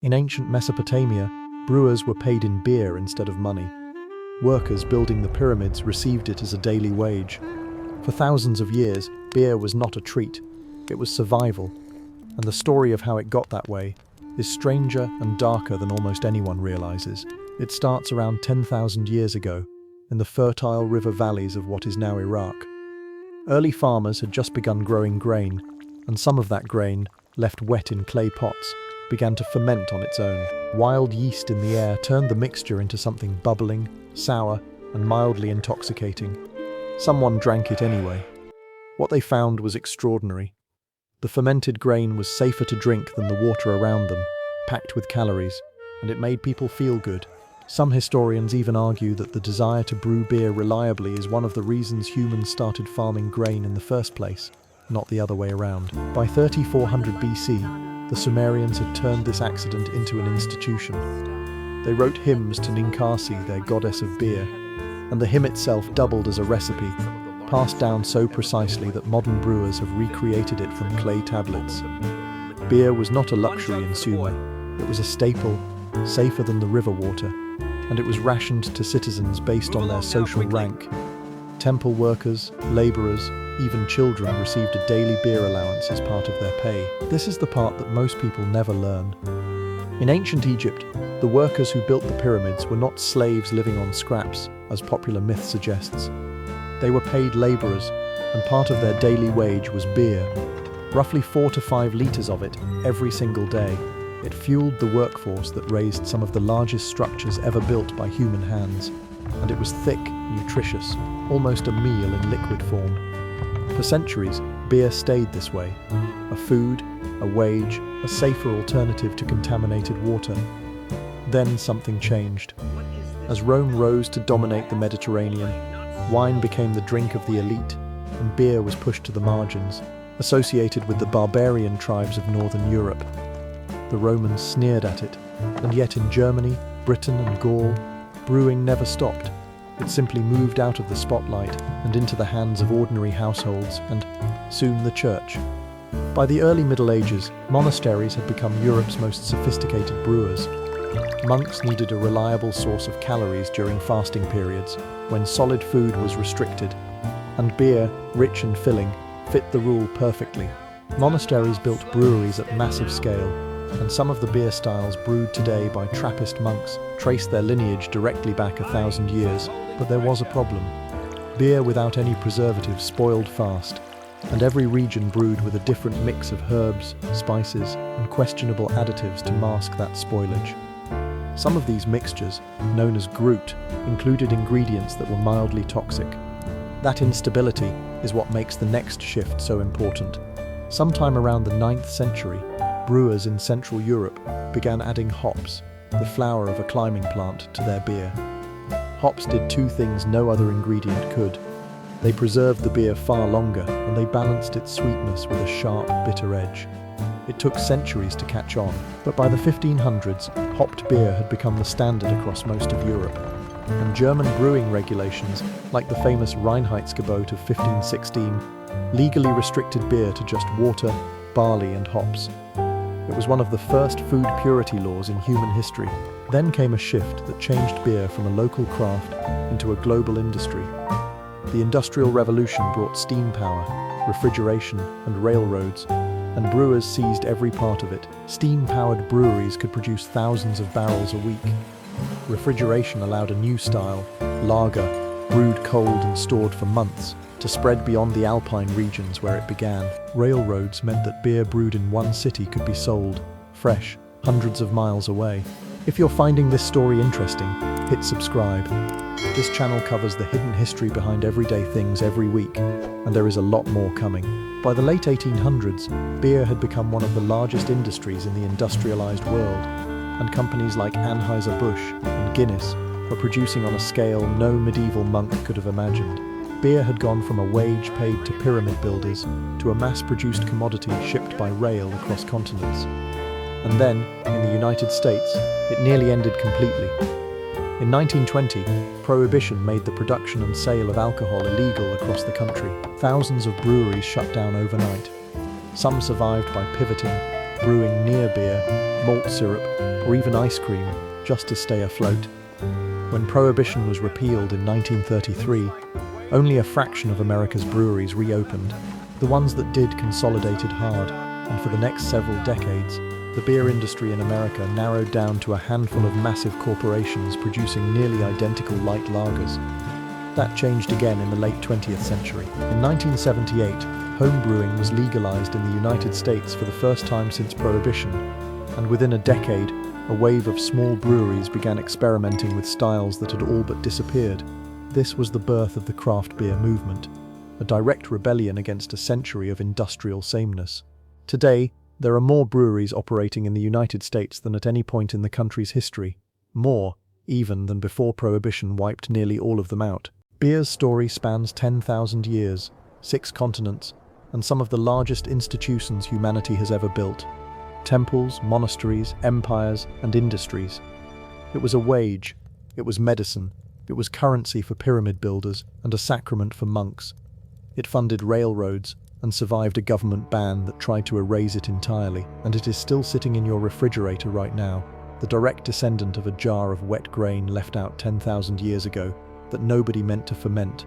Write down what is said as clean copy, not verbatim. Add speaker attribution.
Speaker 1: In ancient Mesopotamia, brewers were paid in beer instead of money. Workers building the pyramids received it as a daily wage. For thousands of years, beer was not a treat, it was survival. And the story of how it got that way is stranger and darker than almost anyone realizes. It starts around 10,000 years ago, in the fertile river valleys of what is now Iraq. Early farmers had just begun growing grain, and some of that grain, left wet in clay pots, began to ferment on its own. Wild yeast in the air turned the mixture into something bubbling, sour, and mildly intoxicating. Someone drank it anyway. What they found was extraordinary. The fermented grain was safer to drink than the water around them, packed with calories, and it made people feel good. Some historians even argue that the desire to brew beer reliably is one of the reasons humans started farming grain in the first place, not the other way around. By 3400 BC, the Sumerians had turned this accident into an institution. They wrote hymns to Ninkasi, their goddess of beer, and the hymn itself doubled as a recipe, passed down so precisely that modern brewers have recreated it from clay tablets. Beer was not a luxury in Sumer, it was a staple, safer than the river water, and it was rationed to citizens based on their social rank. Temple workers, laborers, even children received a daily beer allowance as part of their pay. This is the part that most people never learn. In ancient Egypt, the workers who built the pyramids were not slaves living on scraps, as popular myth suggests. They were paid laborers, and part of their daily wage was beer. Roughly 4 to 5 liters of it every single day. It fueled the workforce that raised some of the largest structures ever built by human hands, and it was thick, nutritious, almost a meal in liquid form. For centuries, beer stayed this way, a food, a wage, a safer alternative to contaminated water. Then something changed. As Rome rose to dominate the Mediterranean, wine became the drink of the elite, and beer was pushed to the margins, associated with the barbarian tribes of northern Europe. The Romans sneered at it, and yet in Germany, Britain and Gaul, brewing never stopped. It simply moved out of the spotlight and into the hands of ordinary households and, soon, the church. By the early Middle Ages, monasteries had become Europe's most sophisticated brewers. Monks needed a reliable source of calories during fasting periods, when solid food was restricted, and beer, rich and filling, fit the rule perfectly. Monasteries built breweries at massive scale, and some of the beer styles brewed today by Trappist monks trace their lineage directly back 1,000 years. But there was a problem. Beer without any preservatives spoiled fast, and every region brewed with a different mix of herbs, spices, and questionable additives to mask that spoilage. Some of these mixtures, known as brewed, included ingredients that were mildly toxic. That instability is what makes the next shift so important. Sometime around the 9th century, brewers in Central Europe began adding hops, the flower of a climbing plant, to their beer. Hops did two things no other ingredient could. They preserved the beer far longer, and they balanced its sweetness with a sharp, bitter edge. It took centuries to catch on, but by the 1500s, hopped beer had become the standard across most of Europe. And German brewing regulations, like the famous Reinheitsgebot of 1516, legally restricted beer to just water, barley, and hops. It was one of the first food purity laws in human history. Then came a shift that changed beer from a local craft into a global industry. The Industrial Revolution brought steam power, refrigeration, and railroads, and brewers seized every part of it. Steam-powered breweries could produce thousands of barrels a week. Refrigeration allowed a new style, lager, brewed cold and stored for months, to spread beyond the Alpine regions where it began. Railroads meant that beer brewed in one city could be sold, fresh, hundreds of miles away. If you're finding this story interesting, hit subscribe. This channel covers the hidden history behind everyday things every week, and there is a lot more coming. By the late 1800s, beer had become one of the largest industries in the industrialized world, and companies like Anheuser-Busch and Guinness were producing on a scale no medieval monk could have imagined. Beer had gone from a wage paid to pyramid builders to a mass-produced commodity shipped by rail across continents. And then, in the United States, it nearly ended completely. In 1920, Prohibition made the production and sale of alcohol illegal across the country. Thousands of breweries shut down overnight. Some survived by pivoting, brewing near beer, malt syrup, or even ice cream, just to stay afloat. When Prohibition was repealed in 1933, only a fraction of America's breweries reopened. The ones that did consolidated hard, and for the next several decades, the beer industry in America narrowed down to a handful of massive corporations producing nearly identical light lagers. That changed again in the late 20th century. In 1978, home brewing was legalized in the United States for the first time since Prohibition, and within a decade, a wave of small breweries began experimenting with styles that had all but disappeared. This was the birth of the craft beer movement, a direct rebellion against a century of industrial sameness. Today, there are more breweries operating in the United States than at any point in the country's history, more, even, than before Prohibition wiped nearly all of them out. Beer's story spans 10,000 years, 6 continents, and some of the largest institutions humanity has ever built. Temples, monasteries, empires, and industries. It was a wage, it was medicine, it was currency for pyramid builders and a sacrament for monks. It funded railroads and survived a government ban that tried to erase it entirely, and it is still sitting in your refrigerator right now, the direct descendant of a jar of wet grain left out 10,000 years ago that nobody meant to ferment.